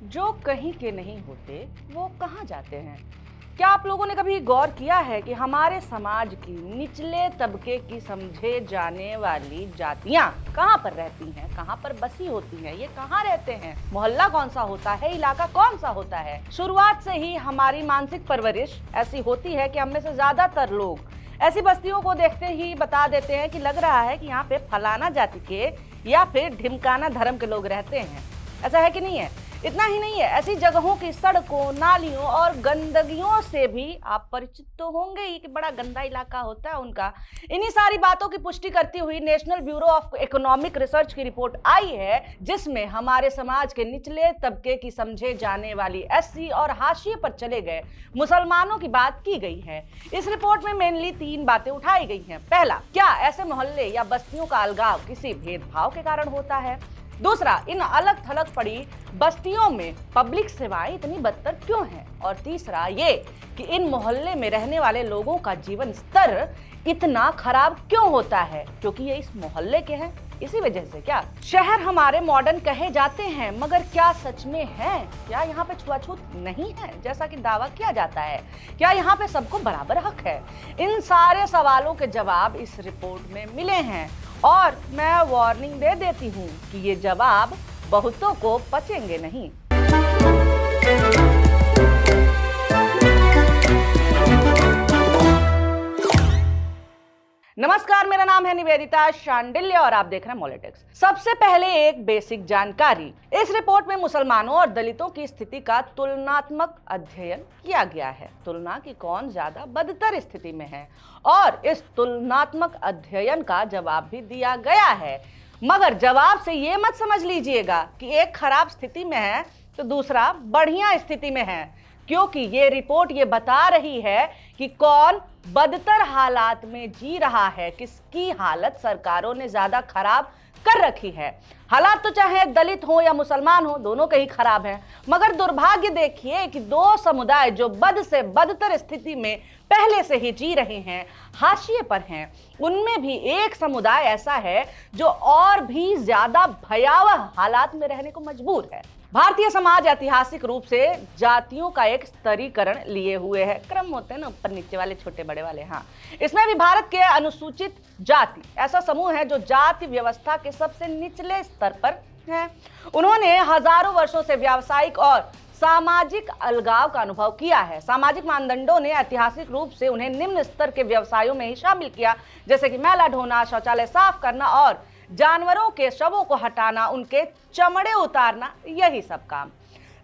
जो कहीं के नहीं होते वो कहाँ जाते हैं। क्या आप लोगों ने कभी गौर किया है कि हमारे समाज की निचले तबके की समझे जाने वाली जातियां कहाँ पर रहती हैं, कहाँ पर बसी होती हैं, ये कहाँ रहते हैं, मोहल्ला कौन सा होता है, इलाका कौन सा होता है। शुरुआत से ही हमारी मानसिक परवरिश ऐसी होती है कि हम में से ज्यादातर लोग ऐसी बस्तियों को देखते ही बता देते हैं कि लग रहा है कि यहाँ पे फलाना जाति के या फिर ढिमकाना धर्म के लोग रहते हैं। ऐसा है कि नहीं है? इतना ही नहीं है, ऐसी जगहों की सड़कों, नालियों और गंदगियों से भी आप परिचित तो होंगे ही कि बड़ा गंदा इलाका होता है उनका। इन्हीं सारी बातों की पुष्टि करती हुई national bureau of economic research की रिपोर्ट आई है, जिसमें हमारे समाज के निचले तबके की समझे जाने वाली एससी और हाशिए पर चले गए मुसलमानों की बात की गई है। इस रिपोर्ट में मेनली 3 बातें उठाई गई हैं। पहला, क्या ऐसे मोहल्ले या बस्तियों का अलगाव किसी भेदभाव के कारण होता है? दूसरा, इन अलग थलग पड़ी बस्तियों में पब्लिक सेवाएं इतनी बदतर क्यों हैं? और तीसरा ये कि इन मोहल्ले में रहने वाले लोगों का जीवन स्तर इतना खराब क्यों होता है, क्योंकि ये इस मोहल्ले के हैं, इसी वजह से क्या? शहर हमारे मॉडर्न कहे जाते हैं, मगर क्या सच में है? क्या यहाँ पे छुआछूत नहीं है जैसा कि दावा किया जाता है? क्या यहाँ पे सबको बराबर हक है? इन सारे सवालों के जवाब इस रिपोर्ट में मिले हैं और मैं वार्निंग दे देती हूँ कि ये जवाब बहुतों को पचेंगे नहीं। नमस्कार, मेरा नाम है निवेदिता शांडिल्य और आप देख रहे हैं मॉलिटिक्स। सबसे पहले एक बेसिक जानकारी। इस रिपोर्ट में मुसलमानों और दलितों की स्थिति का तुलनात्मक अध्ययन किया गया है। तुलना की कौन ज्यादा बदतर स्थिति में है, और इस तुलनात्मक अध्ययन का जवाब भी दिया गया है। मगर जवाब से ये मत समझ लीजिएगा कि एक खराब स्थिति में है तो दूसरा बढ़िया स्थिति में है, क्योंकि ये रिपोर्ट ये बता रही है कि कौन बदतर हालात में जी रहा है, किसकी हालत सरकारों ने ज्यादा खराब कर रखी है। हालात तो चाहे दलित हो या मुसलमान हो, दोनों के ही खराब हैं। मगर दुर्भाग्य देखिए कि 2 समुदाय जो बद से बदतर स्थिति में पहले से ही जी रहे हैं, हाशिए पर हैं, उनमें भी एक समुदाय ऐसा है जो और भी ज्यादा भयावह हालात में रहने को मजबूर है। भारतीय समाज ऐतिहासिक रूप से जातियों का एक स्तरीकरण लिए हुए है। क्रम होते हैं ना, ऊपर नीचे वाले, छोटे बड़े वाले। हाँ, इसमें भी भारत के अनुसूचित जाति ऐसा समूह है जो जाति व्यवस्था के सबसे निचले स्तर पर है। उन्होंने हजारों वर्षों से व्यावसायिक और सामाजिक अलगाव का अनुभव किया है। सामाजिक मानदंडों ने ऐतिहासिक रूप से उन्हें निम्न स्तर के व्यवसायों में ही शामिल किया, जैसे कि मैला ढोना, शौचालय साफ करना और जानवरों के शवों को हटाना, उनके चमड़े उतारना, यही सब काम।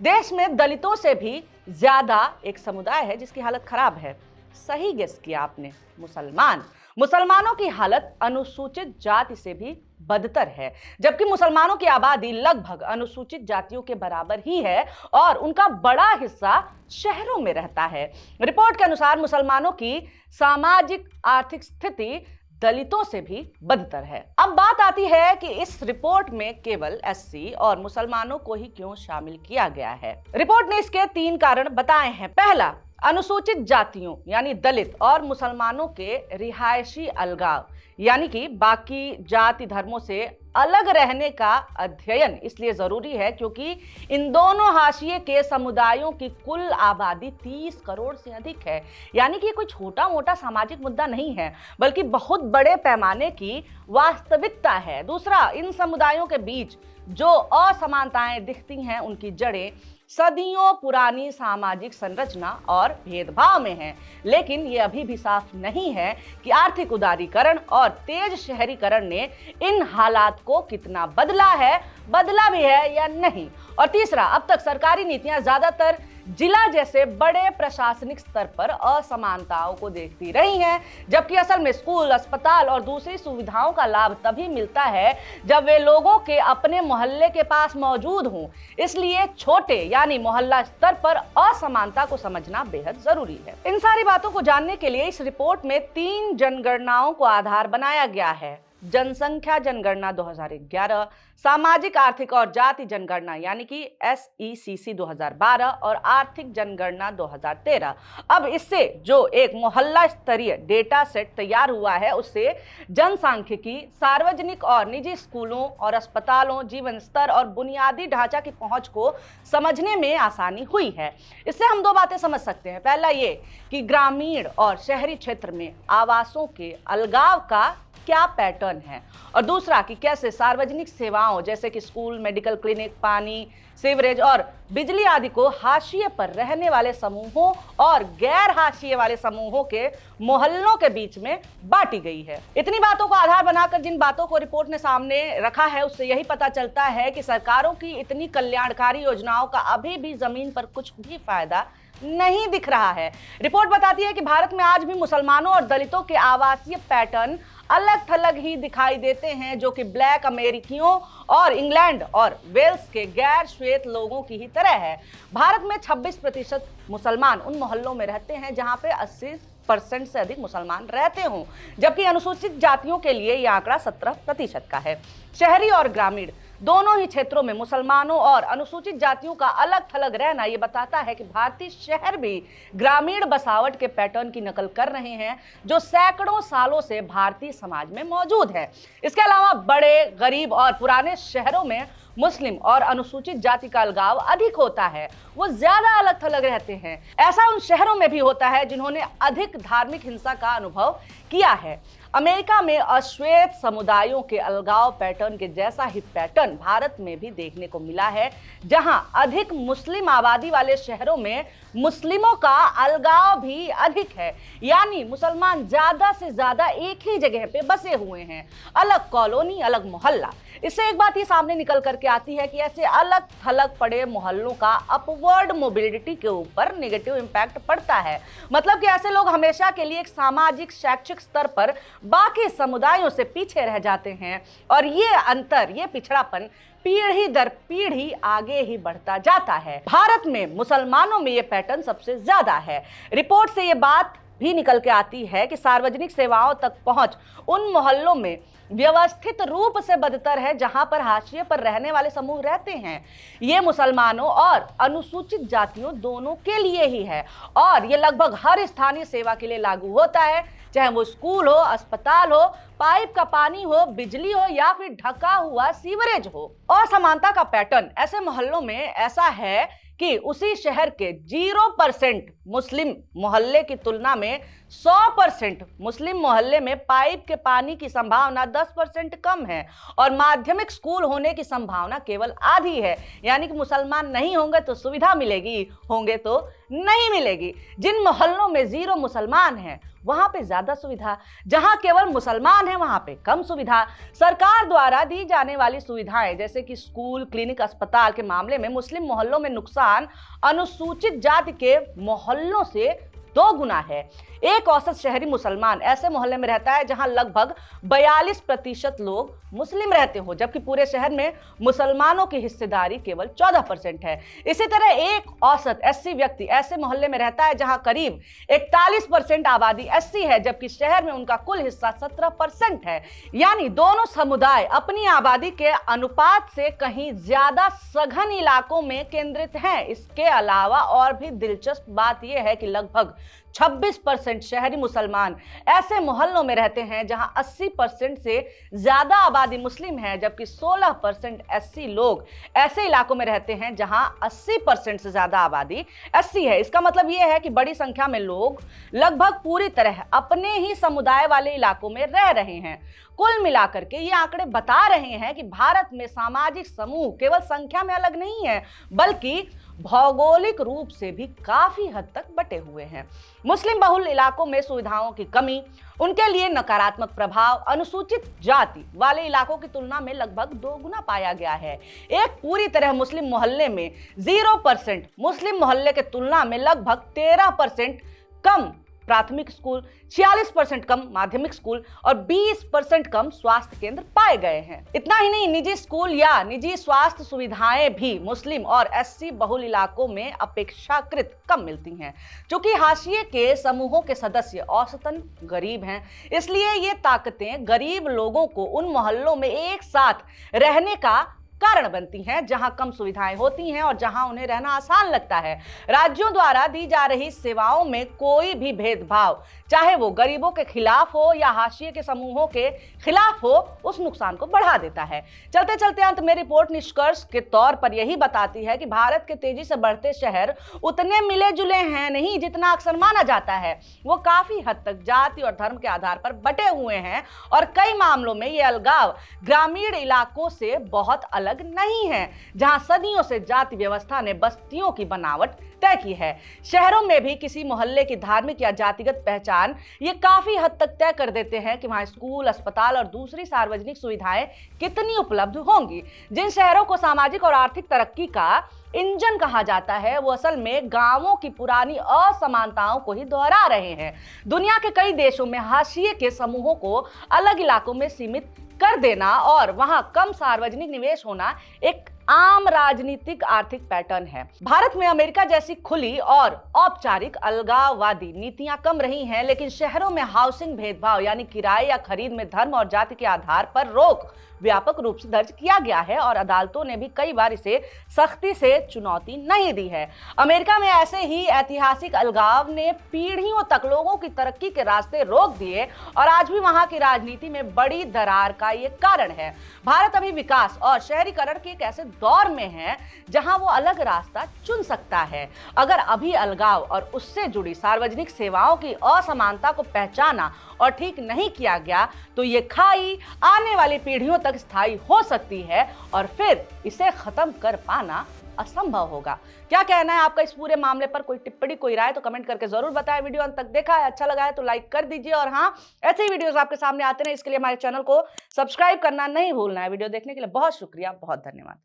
देश में दलितों से भी ज्यादा एक समुदाय है जिसकी हालत खराब है। सही गेस किया आपने, मुसलमान। मुसलमानों की हालत अनुसूचित जाति से भी बदतर है, जबकि मुसलमानों की आबादी लगभग अनुसूचित जातियों के बराबर ही है और उनका बड़ा हिस्सा शहरों में रहता है। रिपोर्ट के अनुसार मुसलमानों की सामाजिक आर्थिक स्थिति दलितों से भी बदतर है। अब बात आती है कि इस रिपोर्ट में केवल एससी और मुसलमानों को ही क्यों शामिल किया गया है। रिपोर्ट ने इसके 3 कारण बताए हैं। पहला, अनुसूचित जातियों यानी दलित और मुसलमानों के रिहायशी अलगाव, यानी कि बाकी जाति धर्मों से अलग रहने का अध्ययन इसलिए जरूरी है क्योंकि इन दोनों हाशिए के समुदायों की कुल आबादी 30 करोड़ से अधिक है। यानी कि कोई छोटा मोटा सामाजिक मुद्दा नहीं है, बल्कि बहुत बड़े पैमाने की वास्तविकता है। दूसरा, इन समुदायों के बीच जो असमानताएं दिखती हैं, उनकी जड़ें सदियों पुरानी सामाजिक संरचना और भेदभाव में है। लेकिन ये अभी भी साफ नहीं है कि आर्थिक उदारीकरण और तेज शहरीकरण ने इन हालात को कितना बदला भी है या नहीं। और तीसरा, अब तक सरकारी नीतियां ज्यादातर जिला जैसे बड़े प्रशासनिक स्तर पर असमानताओं को देखती रही हैं, जबकि असल में स्कूल, अस्पताल और दूसरी सुविधाओं का लाभ तभी मिलता है जब वे लोगों के अपने मोहल्ले के पास मौजूद हों। इसलिए छोटे यानी मोहल्ला स्तर पर असमानता को समझना बेहद जरूरी है। इन सारी बातों को जानने के लिए इस रिपोर्ट में 3 जनगणनाओं को आधार बनाया गया है। जनसंख्या जनगणना 2011, सामाजिक आर्थिक और जाति जनगणना यानी कि SECC 2012 और आर्थिक जनगणना 2013। अब इससे जो एक मोहल्ला स्तरीय डेटा सेट तैयार हुआ है उससे जनसांख्यिकी, सार्वजनिक और निजी स्कूलों और अस्पतालों, जीवन स्तर और बुनियादी ढांचा की पहुंच को समझने में आसानी हुई है। इससे हम दो बातें समझ सकते हैं। पहला ये कि ग्रामीण और शहरी क्षेत्र में आवासों के अलगाव का क्या पैटर्न है, और दूसरा कि कैसे सार्वजनिक सेवाओं जैसे कि स्कूल, मेडिकल, क्लिनिक, पानी, सीवरेज और बिजली आदि को हाशिए पर रहने वाले समूहों और गैर हाशिए वाले समूहों के मोहल्लों के बीच में बांटी गई है। इतनी बातों को आधार बनाकर जिन बातों को रिपोर्ट ने सामने रखा है उससे यही पता चलता है कि सरकारों की इतनी कल्याणकारी योजनाओं का अभी भी जमीन पर कुछ भी फायदा नहीं दिख रहा है। रिपोर्ट बताती है कि भारत में आज भी मुसलमानों और दलितों के आवासीय पैटर्न अलग थलग ही दिखाई देते हैं, जो कि ब्लैक अमेरिकियों और इंग्लैंड और वेल्स के गैर श्वेत लोगों की ही तरह है। भारत में 26% मुसलमान उन मोहल्लों में रहते हैं जहां पे 80% से अधिक मुसलमान रहते हों, जबकि अनुसूचित जातियों के लिए यह आंकड़ा 17% का है। शहरी और ग्रामीण दोनों ही क्षेत्रों में मुसलमानों और अनुसूचित जातियों का अलग थलग रहना ये बताता है कि भारतीय शहर भी ग्रामीण बसावट के पैटर्न की नकल कर रहे हैं जो सैकड़ों सालों से भारतीय समाज में मौजूद है। इसके अलावा बड़े, गरीब और पुराने शहरों में मुस्लिम और अनुसूचित जाति का अलगाव अधिक होता है, वो ज्यादा अलग थलग रहते हैं। ऐसा उन शहरों में भी होता है जिन्होंने अधिक धार्मिक हिंसा का अनुभव किया है। अमेरिका में अश्वेत समुदायों के अलगाव पैटर्न के जैसा ही पैटर्न भारत में भी देखने को मिला है, जहां अधिक मुस्लिम आबादी वाले शहरों में मुस्लिमों का अलगाव भी अधिक है, यानी मुसलमान ज्यादा से ज्यादा एक ही जगह पे बसे हुए हैं, अलग कॉलोनी, अलग मोहल्ला। इससे एक बात ये सामने निकल करके आती है कि ऐसे अलग थलग पड़े मोहल्लों का अपवर्ड मोबिलिटी के ऊपर नेगेटिव इम्पैक्ट पड़ता है। मतलब कि ऐसे लोग हमेशा के लिए एक सामाजिक, शैक्षिक स्तर पर बाकी समुदायों से पीछे रह जाते हैं और ये अंतर, ये पिछड़ापन पीढ़ी दर पीढ़ी आगे ही बढ़ता जाता है। भारत में मुसलमानों में ये पैटर्न सबसे ज्यादा है। रिपोर्ट से ये बात भी निकल के आती है कि सार्वजनिक सेवाओं तक पहुंच उन मोहल्लों में व्यवस्थित रूप से बदतर है जहां पर हाशिए पर रहने वाले समूह रहते हैं। ये मुसलमानों और अनुसूचित जातियों दोनों के लिए ही है और ये लगभग हर स्थानीय सेवा के लिए लागू होता है, चाहे वो स्कूल हो, अस्पताल हो, पाइप का पानी हो, बिजली हो या फिर ढका हुआ सीवरेज हो। असमानता का पैटर्न ऐसे मोहल्लों में ऐसा है कि उसी शहर के 0% मुस्लिम मोहल्ले की तुलना में 100% मुस्लिम मोहल्ले में पाइप के पानी की संभावना 10% कम है और माध्यमिक स्कूल होने की संभावना केवल आधी है। यानी कि मुसलमान नहीं होंगे तो सुविधा मिलेगी, होंगे तो नहीं मिलेगी। जिन मोहल्लों में 0 मुसलमान हैं वहां पे ज्यादा सुविधा, जहां केवल मुसलमान है वहां पे कम सुविधा। सरकार द्वारा दी जाने वाली सुविधाएं जैसे कि स्कूल, क्लिनिक, अस्पताल के मामले में मुस्लिम मोहल्लों में नुकसान अनुसूचित जाति के मोहल्लों से 2 गुना है। एक औसत शहरी मुसलमान ऐसे मोहल्ले में रहता है जहां लगभग 42% लोग मुस्लिम रहते हो, जबकि पूरे शहर में मुसलमानों की हिस्सेदारी केवल 14% है। इसी तरह एक औसत SC व्यक्ति ऐसे मोहल्ले में रहता है जहां करीब 41% आबादी SC है, जबकि शहर में उनका कुल हिस्सा 17% है। यानी दोनों समुदाय अपनी आबादी के अनुपात से कहीं ज्यादा सघन इलाकों में केंद्रित हैं। इसके अलावा और भी दिलचस्प बात यह है कि लगभग 26% शहरी मुसलमान ऐसे मोहल्लों में रहते हैं जहां 80% से ज्यादा आबादी मुस्लिम है, जबकि 16% SC लोग ऐसे इलाकों में रहते हैं जहां 80% से ज्यादा आबादी SC है। इसका मतलब यह है कि बड़ी संख्या में लोग लगभग पूरी तरह अपने ही समुदाय वाले इलाकों में रह रहे हैं। कुल मिलाकर के ये आंकड़े बता रहे हैं कि भारत में सामाजिक समूह केवल संख्या में अलग नहीं है, बल्कि भौगोलिक रूप से भी काफी हद तक बटे हुए हैं। मुस्लिम बहुल इलाकों में सुविधाओं की कमी, उनके लिए नकारात्मक प्रभाव अनुसूचित जाति वाले इलाकों की तुलना में लगभग 2 गुना पाया गया है। एक पूरी तरह मुस्लिम मोहल्ले में 0% मुस्लिम मोहल्ले के तुलना में लगभग 13% कम प्राथमिक स्कूल, 46% कम माध्यमिक स्कूल और 20% कम स्वास्थ्य केंद्र पाए गए हैं। इतना ही नहीं, निजी स्कूल या निजी स्वास्थ्य सुविधाएं भी मुस्लिम और एससी बहुल इलाकों में अपेक्षाकृत कम मिलती हैं। चूंकि हाशिए के समूहों के सदस्य औसतन गरीब हैं, इसलिए ये ताकतें गरीब लोगों को उन मोहल्लों में एक साथ रहने का कारण बनती हैं जहां कम सुविधाएं होती हैं और जहां उन्हें रहना आसान लगता है। राज्यों द्वारा दी जा रही सेवाओं में कोई भी भेदभाव, चाहे वो गरीबों के खिलाफ हो या हाशिए के समूहों के खिलाफ हो, उस नुकसान को बढ़ा देता है। चलते चलते अंत में रिपोर्ट निष्कर्ष के तौर पर यही बताती है कि भारत के तेजी से बढ़ते शहर उतने मिले जुले हैं नहीं जितना अक्सर माना जाता है। वो काफी हद तक जाति और धर्म के आधार पर बटे हुए हैं और कई मामलों में ये अलगाव ग्रामीण इलाकों से बहुत अलग नहीं है, जहां सदियों से जाति व्यवस्था ने बस्तियों की बनावट तय की है। शहरों में भी किसी मोहल्ले की धार्मिक या जातिगत पहचान ये काफी हद तक तय कर देते हैं कि वहां स्कूल, अस्पताल और दूसरी सार्वजनिक सुविधाएं कितनी उपलब्ध होंगी। जिन शहरों को सामाजिक और आर्थिक तरक्की का इंजन कहा जाता है, वो असल में गांवों की पुरानी असमानताओं को ही दोहरा रहे हैं। दुनिया के कई देशों में हाशिए के समूहों को अलग इलाकों में सीमित कर देना और वहां कम सार्वजनिक निवेश होना एक आम राजनीतिक आर्थिक पैटर्न है। भारत में अमेरिका जैसी खुली और औपचारिक अलगाववादी नीतियां कम रही हैं, लेकिन शहरों में हाउसिंग भेदभाव यानी किराए या खरीद में धर्म और जाति के आधार पर रोक व्यापक रूप से दर्ज किया गया है और अदालतों ने भी कई बार इसे सख्ती से चुनौती नहीं दी है। अमेरिका में ऐसे ही ऐतिहासिक अलगाव ने पीढ़ियों तक लोगों की तरक्की के रास्ते रोक दिए और आज भी वहां की राजनीति में बड़ी दरार का ये कारण है। भारत अभी विकास और शहरीकरण के एक ऐसे दौर में है जहां वो अलग रास्ता चुन सकता है। अगर अभी अलगाव और उससे जुड़ी सार्वजनिक सेवाओं की असमानता को पहचाना और ठीक नहीं किया गया तो ये खाई आने वाली पीढ़ियों तक स्थायी हो सकती है और फिर इसे खत्म कर पाना असंभव होगा। क्या कहना है आपका इस पूरे मामले पर? कोई टिप्पणी, कोई राय तो कमेंट करके जरूर बताएं। वीडियो अंत तक देखा है, अच्छा लगा है तो लाइक कर दीजिए और हाँ, ऐसे ही वीडियोस आपके सामने आते रहे इसके लिए हमारे चैनल को सब्सक्राइब करना नहीं भूलना है। वीडियो देखने के लिए बहुत शुक्रिया, बहुत धन्यवाद।